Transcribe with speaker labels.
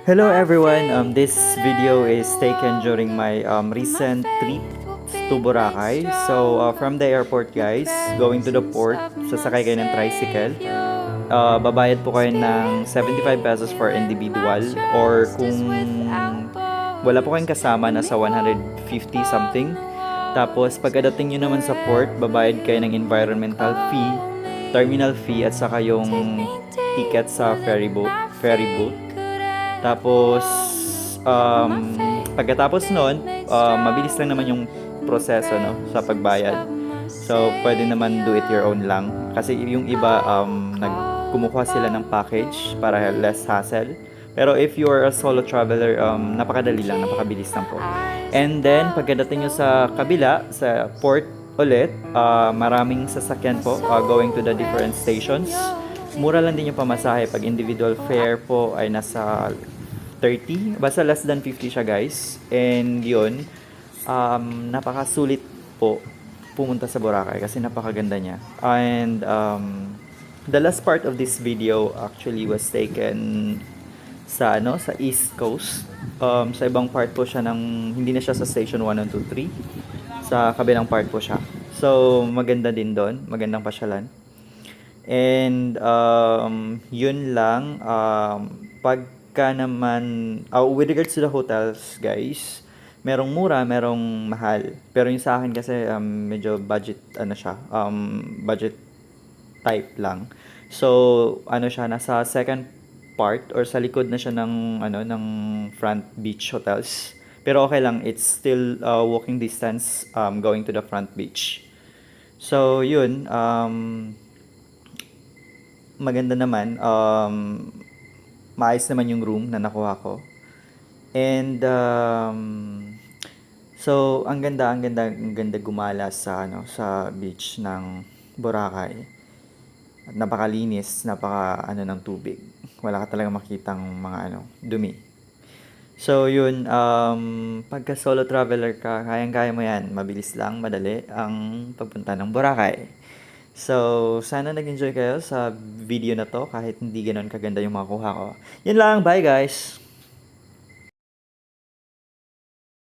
Speaker 1: Hello everyone. This video is taken during my recent trip to Boracay. From the airport guys, going to the port, sasakay kayo ng tricycle. Babayad po kayo ng 75 pesos for individual or kung wala po kayong kasama, nasa 150 something. Tapos pagkadating nyo naman sa port, babayad kayo ng environmental fee, terminal fee at saka yung ticket sa ferry boat. Tapos, pagkatapos nun, mabilis lang naman yung proseso, no, sa pagbayad. So, pwede naman do it your own lang. Kasi yung iba, kumukuha sila ng package para less hassle. Pero if you are a solo traveler, napakadali lang, napakabilis lang po. And then, pagkadating nyo sa kabila, sa port ulit, maraming sasakyan po going to the different stations. Mura lang din yung pamasahe. Pag individual fare po ay nasa 30. Basta less than 50 siya guys. And yun, napakasulit po pumunta sa Boracay kasi napakaganda niya. And the last part of this video actually was taken sa sa East Coast. Sa ibang part po siya hindi na siya sa station 1 and 2, 3. Sa kabilang part po siya. So maganda din doon, magandang pasyalan. And yun lang, pagka naman with regards to the hotels guys, merong mura, merong mahal. Pero yung sa akin kasi medyo budget siya, budget type lang. So siya, nasa second part or sa likod na siya ng front beach hotels. Pero okay lang, it's still walking distance going to the front beach. So yun, maganda naman, maayos naman yung room na nakuha ko. And so ang ganda gumala sa sa beach ng Boracay. At napakalinis, ng tubig. Wala ka talaga makitang mga dumi. So yun, pagka solo traveler ka, kayang-kaya mo yan. Mabilis lang, madali ang pagpunta ng Boracay. So, sana nag-enjoy kayo sa video na to kahit hindi ganoon kaganda yung makuha ko. Yun lang, bye guys!